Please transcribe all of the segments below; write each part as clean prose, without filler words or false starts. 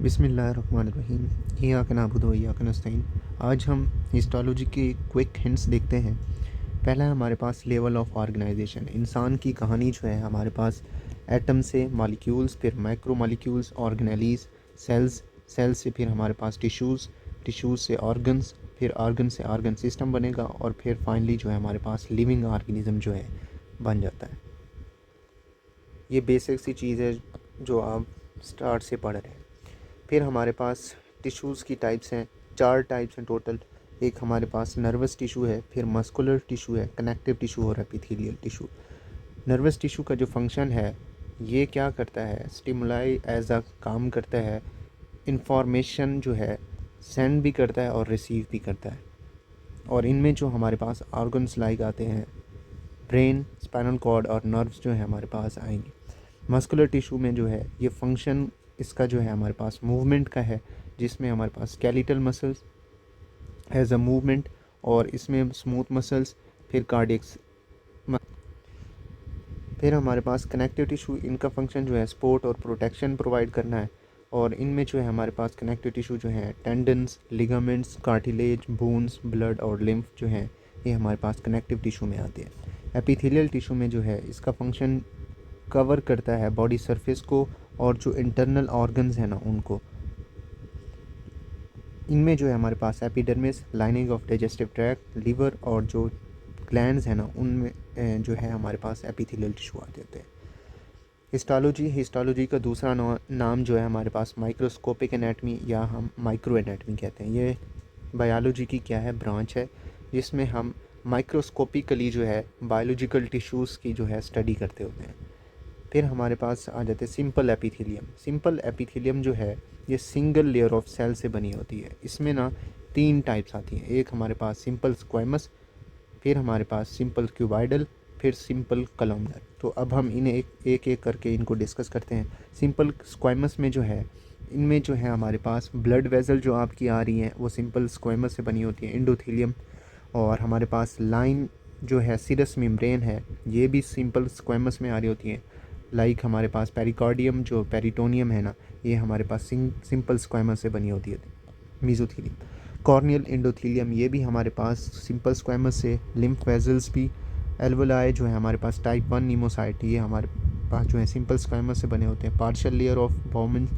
बिस्मिल्लाहिर्रहमानिर्रहीम। इय्याका नअबुदु व इय्याका नस्तईन। आज हम हिस्टोलॉजी के क्विक हिंट्स देखते हैं। पहला है हमारे पास लेवल ऑफ ऑर्गेनाइजेशन। इंसान की कहानी जो है हमारे पास एटम से मॉलिक्यूल्स, फिर micro molecules, organelles, cells, cells से फिर हमारे पास टिश्यूज़, टिश्यूज़ से ऑर्गन्स, फिर ऑर्गन से ऑर्गन सिस्टम बनेगा और फिर फाइनली जो है हमारे पास लिविंग ऑर्गेनिज्म जो है बन जाता है। ये बेसिक सी चीज़ है जो आप स्टार्ट से पढ़ रहे हैं। फिर हमारे पास टिश्यूज़ की टाइप्स हैं, 4 टाइप्स हैं टोटल। एक हमारे पास नर्वस टिश्यू है, फिर मस्कुलर टिश्यू है, कनेक्टिव टिश्यू और एपिथेलियल टिश्यू। नर्वस टिश्यू का जो फंक्शन है ये क्या करता है, स्टिमुलाई एज अ काम करता है, इंफॉर्मेशन जो है सेंड भी करता है और रिसीव भी करता है। और इनमें जो हमारे पास ऑर्गन्स लाइक आते हैं, ब्रेन, स्पाइनल कॉर्ड और नर्व्स जो है हमारे पास आएंगे। मस्कुलर टिश्यू में जो है ये फंक्शन इसका जो है हमारे पास मूवमेंट का है, जिसमें हमारे पास skeletal muscles has a movement और इसमें स्मूथ मसल्स, फिर कार्डियक्स। फिर हमारे पास कनेक्टिव टिश्यू, इनका फंक्शन जो है सपोर्ट और प्रोटेक्शन प्रोवाइड करना है। और इनमें जो है हमारे पास कनेक्टिव टिश्यू जो है tendons, ligaments, cartilage, bones, blood और लिम्फ जो है ये हमारे पास कनेक्टिव टिश्यू में आते हैं। एपिथेलियल टिश्यू में जो है इसका फंक्शन कवर करता है बॉडी सरफेस को और जो इंटरनल ऑर्गन्स हैं ना उनको। इनमें जो है हमारे पास epidermis, lining of digestive tract, liver और जो ग्लैंड्स हैं ना उनमें जो है हमारे पास एपिथेलियल टिश्यू आते होते हैं। हिस्टोलॉजी का दूसरा नाम जो है हमारे पास माइक्रोस्कोपिक एनाटमी या हम माइक्रो एनाटमी कहते हैं। ये बायोलॉजी की क्या है, ब्रांच है, जिसमें हम माइक्रोस्कोपिकली जो है बायोलॉजिकल टिश्यूज़ की जो है स्टडी करते होते हैं। फिर हमारे पास आ जाते हैं सिंपल एपिथेलियम। सिंपल एपिथेलियम जो है ये सिंगल लेयर ऑफ सेल से बनी होती है। इसमें ना 3 टाइप्स आती हैं। एक हमारे पास सिंपल स्क्वैमस, फिर हमारे पास सिंपल क्यूबाइडल, फिर सिंपल कॉलमनर। तो अब हम इन्हें एक एक करके इनको डिस्कस करते हैं। सिंपल स्क्वैमस में जो है इनमें जो है हमारे पास ब्लड वेसल जो आपकी आ रही हैं वो सिंपल स्क्वैमस से बनी होती है, एंडोथेलियम। और हमारे पास लाइन जो है सीरस मेम्ब्रेन है, ये भी सिंपल स्क्वैमस में आ रही होती है। लाइक हमारे पास पेरिकार्डियम जो पेरिटोनियम है ना, ये हमारे पास सिंपल स्क्वैमस से बनी होती है। मेसोथेलियम, कॉर्नियल एंडोथेलियम, ये भी हमारे पास सिंपल स्क्वैमस से। लिम्फ वेजल्स भी, एल्वोलाई जो है हमारे पास टाइप 1 नीमोसाइट, ये हमारे पास जो है सिंपल स्क्वैमस से बने होते हैं। पार्शियल लेयर ऑफ बॉमन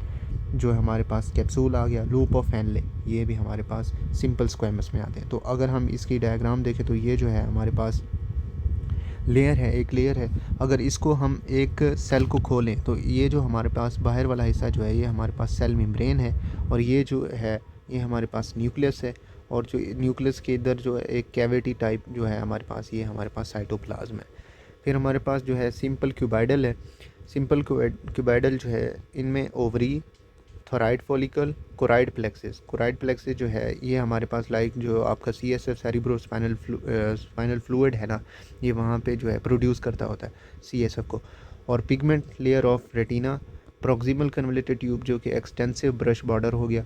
जो है हमारे पास कैप्सूल आ गया। लूप ऑफ हैनले, ये भी हमारे पास सिंपल स्क्वैमस में आते हैं। तो अगर हम इसकी डायग्राम देखें तो ये जो है हमारे पास लेयर है, एक लेयर है। अगर इसको हम एक सेल को खोलें तो ये जो हमारे पास बाहर वाला हिस्सा जो है ये हमारे पास सेल मेम्ब्रेन है, और ये जो है ये हमारे पास न्यूक्लियस है। और जो न्यूक्लियस के इधर जो है एक कैविटी टाइप जो है हमारे पास, ये हमारे पास साइटोप्लाज्म है। फिर हमारे पास जो है सिंपल क्यूबाइडल है। सिंपल क्यूबाइडल जो है इनमें ओवरी, थोराइड फॉलिकल, कोराइड प्लेक्सिस जो है ये हमारे पास लाइक जो आपका CSF सेरिब्रो स्पाइनल फ्लूइड है ना, ये वहाँ पे जो है प्रोड्यूस करता होता है CSF को। और pigment layer of retina, proximal convoluted tube जो कि एक्सटेंसिव ब्रश बॉर्डर हो गया,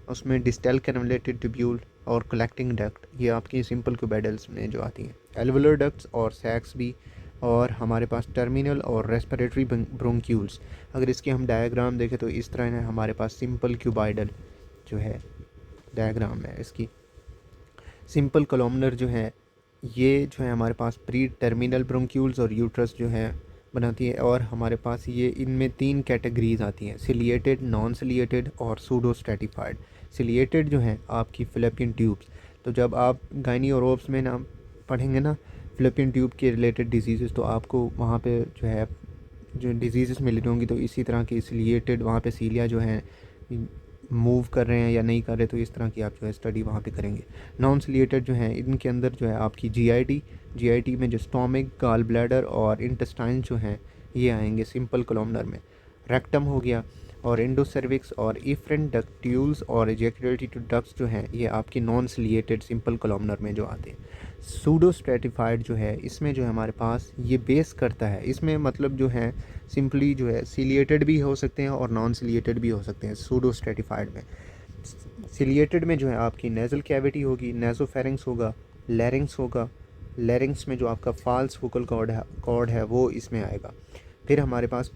उसमें डिस्टल कन्वलेटेड ट्यूब्यूल और कलेक्टिंग डक्ट, ये आपकी सिंपल क्यूबाइडल्स में जो आती हैं। एल्वुलर डक्ट्स और सैक्स भी। और हमारे पास टर्मिनल और रेस्पिरेटरी ब्रोंक्यूल्स। अगर इसकी हम डायग्राम देखें तो इस तरह है हमारे पास सिंपल क्यूबाइडल जो है डायग्राम है इसकी। सिंपल कॉलमनर जो है ये जो है हमारे पास प्री टर्मिनल ब्रोंक्यूल्स और यूट्रस जो है बनाती है। और हमारे पास ये इनमें 3 कैटेगरीज आती हैं, सिलिएटेड, नॉन सिलिएटेड और सूडो स्ट्रेटिफाइड। सिलिएटेड जो है आपकी फिलिपियन ट्यूब्स। तो जब आप गायनी और ओब्स में ना पढ़ेंगे ना फिलिपियन ट्यूब के रिलेटेड डिजीज़, तो आपको वहाँ पे जो है जो डिजीज़ मिल रही होंगी तो इसी तरह की सिलिएटेड, वहाँ पे सीलिया जो है मूव कर रहे हैं या नहीं कर रहे, तो इस तरह की आप जो है स्टडी वहाँ पे करेंगे। नॉन सिलिएटेड जो है इनके अंदर जो है आपकी जीआईटी में जो स्टोमिक, गॉल ब्लैडर और इंटेस्टाइन जो हैं ये आएंगे सिंपल कॉलमनर में। रेक्टम हो गया और एंडोसर्विक्स और इफ्रेंट डक्ट्यूल्स और इजैकुलेटरी डक्ट्स जो हैं ये आपकी नॉन सिलिएटेड सिंपल कॉलमनर में जो आते हैं। सूडो स्ट्रेटिफाइड जो है इसमें जो है हमारे पास ये बेस करता है, इसमें मतलब जो है सिंपली जो है सिलिएटेड भी हो सकते हैं और नॉन सिलिएटेड भी हो सकते हैं। सूडो स्ट्रेटिफाइड में, सिलिएटेड में जो है आपकी नेज़ल कैविटी होगी, नेज़ोफेरिंक्स होगा, लैरिंक्स होगा। लैरिंक्स में जो आपका फाल्स वोकल कॉर्ड है वो इसमें आएगा। फिर हमारे पास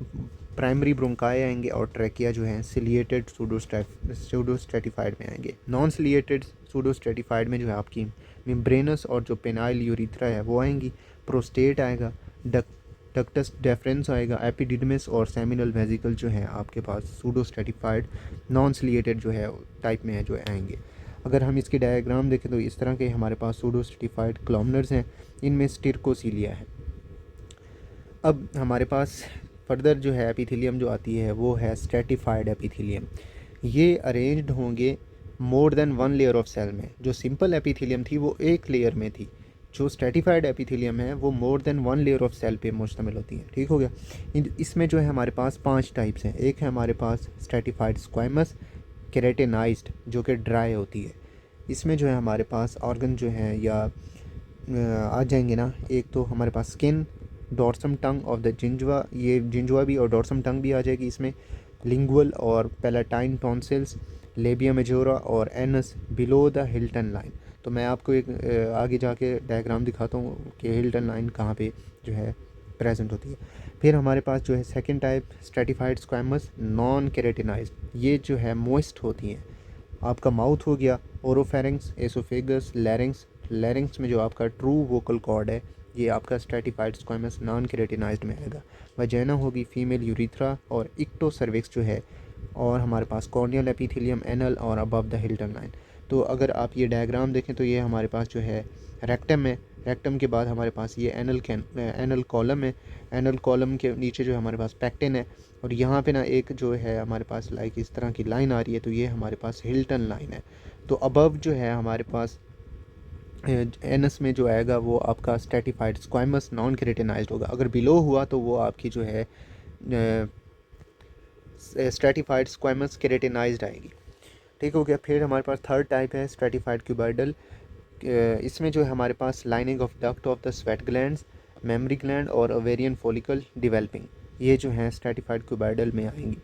प्राइमरी ब्रोंकाई आएंगे और ट्रैकिया जो है सिलिएटेड सूडोस्ट्रेटिफाइड में आएंगे। नॉन सिलिएटेड सूडोस्ट्रेटिफाइड में जो है आपकी मेम्ब्रेनस और जो पेनाइल यूरिथ्रा है वो आएंगी। प्रोस्टेट आएगा, डक्टस डेफरेंस आएगा, एपिडिडमिस और सेमिनल वेजिकल जो है आपके पास सूडोस्ट्रेटिफाइड नॉन सिलिएटेड जो है टाइप में है जो आएंगे। अगर हम इसके डायग्राम देखें तो इस तरह के हमारे पास सूडोस्ट्रेटिफाइड कॉलमनर्स हैं, इनमें स्टिरकोसीलिया है। अब हमारे पास फर्दर जो है एपिथेलियम जो आती है वो है स्ट्रेटिफाइड एपिथेलियम। ये अरेंज्ड होंगे more than one layer of cell में। जो सिंपल एपिथेलियम थी वो एक लेयर में थी, जो स्ट्रेटिफाइड एपिथेलियम है वो more than one layer of cell पे मुश्तमिल होती है। ठीक हो गया। इसमें जो है हमारे पास 5 टाइप्स हैं। एक है हमारे पास स्ट्रेटिफाइड स्क्वामस केराटिनाइज्ड जो कि ड्राई होती है। इसमें जो है हमारे पास ऑर्गन जो है या आ जाएंगे ना, एक तो हमारे पास skin, dorsum tongue of the gingiva, ये जिंजवा भी और डॉर्सम टंग भी आ जाएगी इसमें, लिंगुअल और पैलेटाइन टॉन्सिल्स, लेबिया मेजोरा और anus below the Hilton line. तो मैं आपको एक आगे जाके डायग्राम दिखाता हूँ कि हिल्टन लाइन कहाँ पे जो है प्रेजेंट होती है। फिर हमारे पास जो है second type stratified squamous non keratinized, ये जो है मोइस्ट होती हैं। आपका माउथ हो गया, ओरोफेरिंग्स, एसोफेगस, लैरिंग्स। लैरिंग्स में जो आपका ट्रू वोकल कॉर्ड है ये आपका स्ट्रेटिफाइड स्क्वामस नॉन केराटिनाइज्ड में आएगा। वजाइना होगी, फीमेल यूरिथ्रा और इक्टो सर्विक्स जो है, और हमारे पास कॉर्नियल एपिथेलियम, एनल और अबव द हिल्टन लाइन। तो अगर आप ये डायग्राम देखें तो ये हमारे पास जो है रेक्टम है। रेक्टम के बाद हमारे पास ये एनल कॉलम है। एनल कॉलम के नीचे जो हमारे पास पैक्टिन है, और यहाँ पे ना एक जो है हमारे पास लाइक इस तरह की लाइन आ रही है, तो ये हमारे पास हिल्टन लाइन है। तो अबव जो है हमारे पास एनस में जो आएगा वो आपका स्ट्रेटिफाइड स्क्वामस नॉन केराटिनाइज्ड होगा। अगर बिलो हुआ तो वो आपकी जो है स्ट्रेटिफाइड स्क्वामस केराटिनाइज्ड आएगी। ठीक हो गया। फिर हमारे पास थर्ड टाइप है स्ट्रेटिफाइड क्यूबाइडल। इसमें जो है हमारे पास lining of duct of the sweat glands, mammary gland और ओवेरियन फॉलिकल डेवलपिंग, ये जो है स्ट्रेटिफाइड क्यूबाइडल में आएंगी।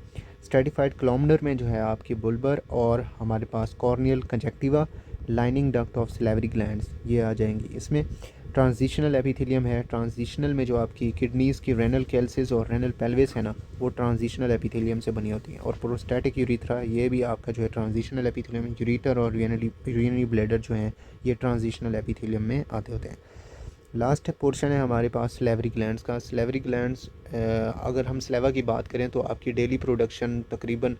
स्ट्रेटिफाइड क्लोमनर में जो है आपकी बुल्बर और हमारे पास corneal conjunctiva, lining duct of ciliary glands, ये आ जाएंगी इसमें। ट्रांजिशनल एपिथेलियम है। ट्रांजिशनल में जो आपकी किडनीज़ की रेनल कैल्सिस और रेनल पेल्विस है ना, वो ट्रांजिशनल एपिथेलियम से बनी होती हैं। और प्रोस्टैटिक यूरिथ्रा, ये भी आपका जो है ट्रांजिशनल एपिथेलियम। यूरिटर और यूरिनरी ब्लैडर जो हैं ये ट्रांजिशनल एपिथेलियम में आते होते हैं। लास्ट पोर्शन है हमारे पास स्लेवरी ग्लैंड्स का। स्लेवरी ग्लैंड्स, अगर हम स्लेवा की बात करें तो आपकी डेली प्रोडक्शन तकरीबन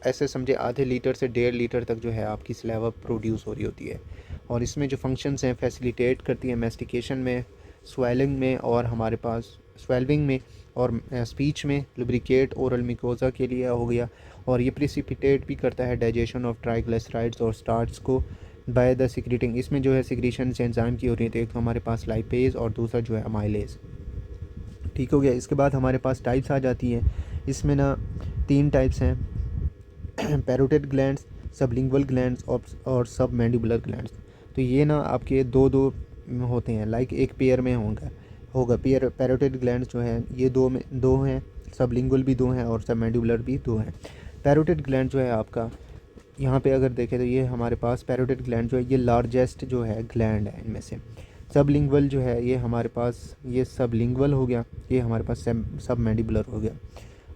ऐसे समझे आधे लीटर से 1.5 लीटर तक जो है आपकी स्लेवा प्रोड्यूस हो रही होती है। और इसमें जो फंक्शंस हैं फैसिलिटेट करती हैं मैस्टिकेशन में, स्वेलिंग में और हमारे पास स्वेल्विंग में और स्पीच में, लुब्रिकेट ओरल मिकोजा के लिए हो गया। और ये प्रिसिपिटेट भी करता है डाइजेशन ऑफ ट्राइग्लिसराइड्स और स्टार्च को बाय द सिक्रीटिंग। इसमें जो है सिक्रीशन एंजाइम की हो रही है, एक तो हमारे पास लाइपेज और दूसरा जो है अमाइलेज। ठीक हो गया। इसके बाद हमारे पास टाइप्स आ जाती हैं। इसमें ना 3 टाइप्स हैं, पैरोटिड ग्लैंड्स, सबलिंगुअल ग्लैंड्स और सब मैंडिबुलर ग्लैंड्स। तो ये ना आपके दो दो होते हैं, लाइक एक पेयर में होगा पैरोटिड ग्लैंड्स जो है ये दो हैं, सबलिंगुअल भी 2 हैं और सब मैंडिबुलर भी 2 हैं। पैरोटिड ग्लैंड जो है आपका, यहाँ पे अगर देखें तो ये हमारे पास पैरोटिड ग्लैंड जो है ये लार्जेस्ट जो है ग्लैंड है इनमें से। सबलिंगुअल जो है ये हमारे पास, ये सबलिंगुअल हो गया, ये हमारे पास सब मैंडिबुलर हो गया।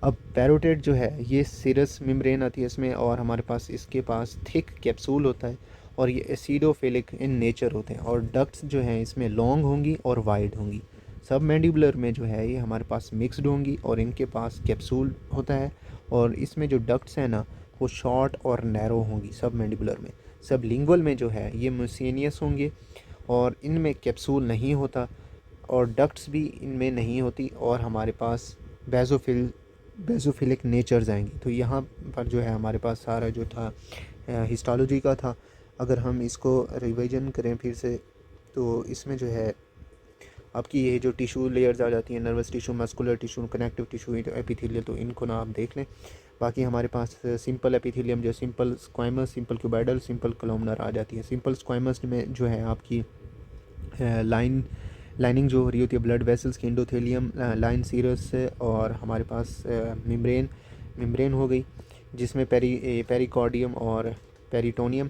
अब पैरोटिड जो है ये सिरस मेम्ब्रेन आती है इसमें, और हमारे पास इसके पास थिक कैप्सूल होता है और ये एसिडोफिलिक इन नेचर होते हैं। और डक्ट्स जो हैं इसमें लॉन्ग होंगी और वाइड होंगी। सब मैंडिबुलर में जो है ये हमारे पास मिक्स्ड होंगी और इनके पास कैप्सूल होता है, और इसमें जो डक्ट्स हैं ना वो शॉर्ट और नैरो होंगी सब मैंडिबुलर में। सब लिंगुअल में जो है ये म्यूसिनियस होंगे और इनमें कैप्सूल नहीं होता और डक्ट्स भी इनमें नहीं होती, और हमारे पास बेसोफिलिक नेचर्स आएंगी। तो यहाँ पर जो है हमारे पास सारा जो था हिस्टोलॉजी का था। अगर हम इसको रिवीजन करें फिर से तो इसमें जो है आपकी ये जो टिश्यू लेयर्स आ जाती हैं, nervous tissue, muscular tissue, connective tissue, epithelial, तो इनको ना आप देख लें। बाकी हमारे पास सिंपल एपिथेलियम जो simple squamous, simple cuboidal, simple columnar आ जाती है। सिंपल स्क्वाइमस में जो है आपकी लाइनिंग जो हो रही होती है ब्लड वेसल्स की, एंडोथेलियम, लाइन सीरस और हमारे पास मेम्ब्रेन हो गई जिसमें पेरिकॉर्डियम और peritoneum,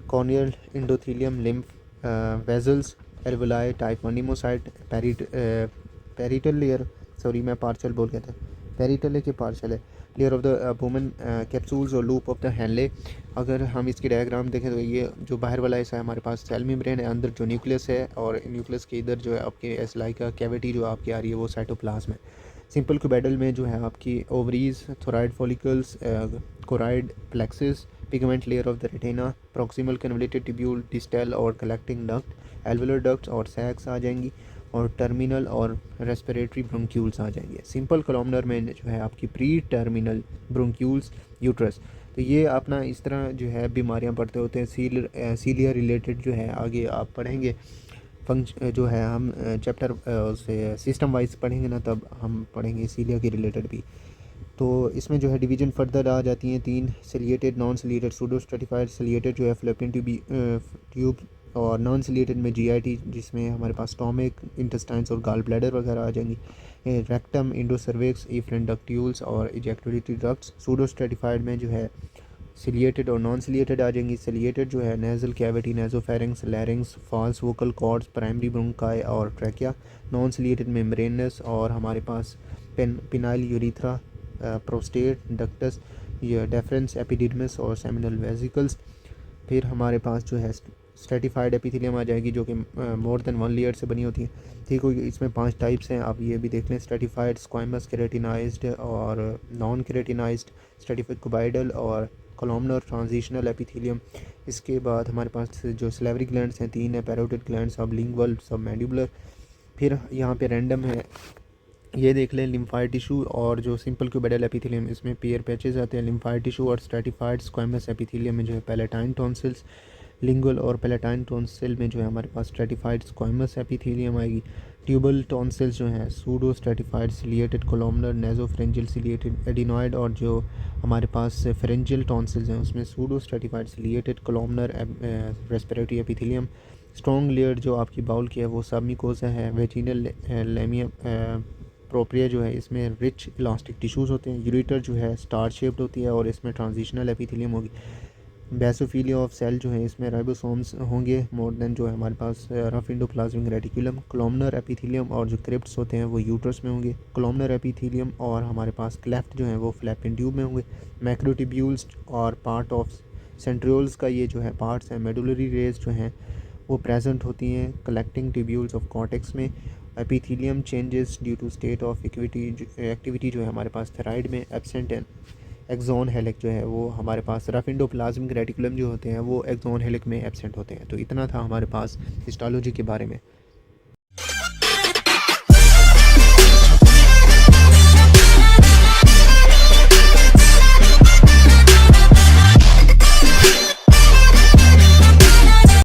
corneal endothelium, lymph vessels, alveoli, type 1 pneumocyte, parietal layer sorry मैं पार्शल बोल गया था, पेरिटल है कि पार्शल है, layer of the Bowman capsules और लूप ऑफ द हैंडले। अगर हम इसकी डायग्राम देखें तो ये जो बाहर वाला हिस्सा है हमारे पास सेल मेम्ब्रेन है, अंदर जो न्यूक्लियस है, और न्यूक्लियस के इधर जो है आपके एस लाइक का कैविटी जो आपकी आ रही है वो साइटोप्लाज्म है। सिंपल क्यूबेडल में जो है आपकी ovaries, thyroid follicles, choroid plexus, pigment layer of the retina, proximal convoluted tubule, distal और कलेक्टिंग डक्ट, एल्वेलर डक्ट्स और सैक्स आ जाएंगी, और टर्मिनल और रेस्पिरेटरी ब्रोंक्यूल्स आ जाएंगे। सिंपल कॉलमनर में जो है आपकी प्री टर्मिनल ब्रोंक्यूल्स, यूट्रस। तो ये अपना इस तरह जो है बीमारियां पढ़ते होते हैं। सीलिया रिलेटेड जो है आगे आप पढ़ेंगे जो है हम चैप्टर से सिस्टम वाइज पढ़ेंगे ना, तब हम पढ़ेंगे सीलिया के रिलेटेड भी। तो इसमें जो है डिवीजन फर्दर आ जाती हैं तीन, ciliated, non ciliated, pseudo stratified. Ciliated जो है फ्लोपियन ट्यूब, और नॉन सिलिएटेड में जीआईटी, जिसमें हमारे पास स्टोमिक, इंटेस्टाइन्स और गाल ब्लैडर वगैरह आ जाएंगी। रेक्टम, इंडोसर्विक्स, इफ्रेंट डक्ट्यूल्स और इजैक्युलेटरी डक्ट्स। सूडो स्ट्रेटिफाइड में जो है सिलिएटेड और नॉन सिलिएटेड आ जाएंगी। सिलिएटेड जो है nasal cavity, nasopharynx, larynx, false vocal cords, primary bronchi और ट्रैकिया। नॉन सिलिएटेड मेम्ब्रेनस, और हमारे पास पिनाइल यूरिथ्रा, प्रोस्टेट, डक्टस, ये डेफरेंस, एपिडिडमिस और सेमिनल वेसिकल्स। फिर हमारे पास जो है स्ट्रेटिफाइड एपिथेलियम आ जाएगी, जो कि मोर देन वन लेयर से बनी होती है। ठीक हो, इसमें 5 टाइप्स हैं, आप ये भी देख लें। स्ट्रेटिफाइड, स्क्वाइमस, केराटिनाइज्ड और नॉन केराटिनाइज्ड, स्ट्रेटिफाइड कुबाइडल और कॉलमनर ट्रांजिशनल एपिथेलियम। इसके बाद हमारे पास जो सलेवरी ग्लैंड्स हैं 3 है, पैरोटिड ग्लैंड, सबलिंगुअल, सबमैंडिबुलर। फिर यहाँ पे रैंडम है, ये देख लें लिम्फाइड टिश्यू और जो सिंपल क्यूबेडल एपिथेलियम, इसमें पेयर पैचेज आते हैं। लिम्फाइड टिश्यू और स्ट्रेटिफाइड स्क्वाइमस एपिथेलियम में जो है पैलेटाइन टॉन्सिल्स। लिंगुअल और पैलेटाइन टॉन्सिल में जो है हमारे पास स्ट्रेटिफाइड स्क्वाइमस एपिथेलियम आएगी। ट्यूबल टॉन्सिल्स जो हैं pseudo stratified ciliated columnar nasopharyngeal ciliated adenoid, और जो हमारे पास फेरेंजियल टॉन्सिल्स हैं उसमें pseudo stratified ciliated columnar respiratory epithelium. Strong layer जो आपकी बाउल की है वो सबमिकोसा है। वेजिनल लेमिया प्रोप्रिया जो है इसमें रिच इलास्टिक टिश्यूज़ होते हैं। यूरेटर जो है स्टार शेप्ड होती है और इसमें ट्रांजिशनल एपिथेलियम होगी। बेसोफिलिया ऑफ सेल जो है इसमें राइबोसोम्स होंगे मोर देन जो है हमारे पास rough endoplasmic reticulum. Columnar epithelium और जो क्रिप्ट्स होते हैं वो यूट्रस में होंगे। कोलमनर एपिथेलियम और हमारे पास क्लेफ्ट जो है वो फ्लैपियन ट्यूब में होंगे। मैक्रोट्यूब्यूल्स और पार्ट ऑफ सेंट्रियोल्स का ये जो है पार्ट्स हैं। मेडुलरी रेज जो हैं वो प्रेजेंट होती हैं कलेक्टिंग ट्यूब्यूल्स ऑफ कॉर्टेक्स में। Epithelium changes due to state of activity जो है हमारे पास थायराइड में एब्सेंट है। एक्सोन हेलिक जो है वो हमारे पास रफ इंडोप्लाज्मिक रेटिकुलम जो होते हैं वो एक्सोन हेलिक में एब्सेंट होते हैं। तो इतना था हमारे पास हिस्टोलॉजी के बारे में।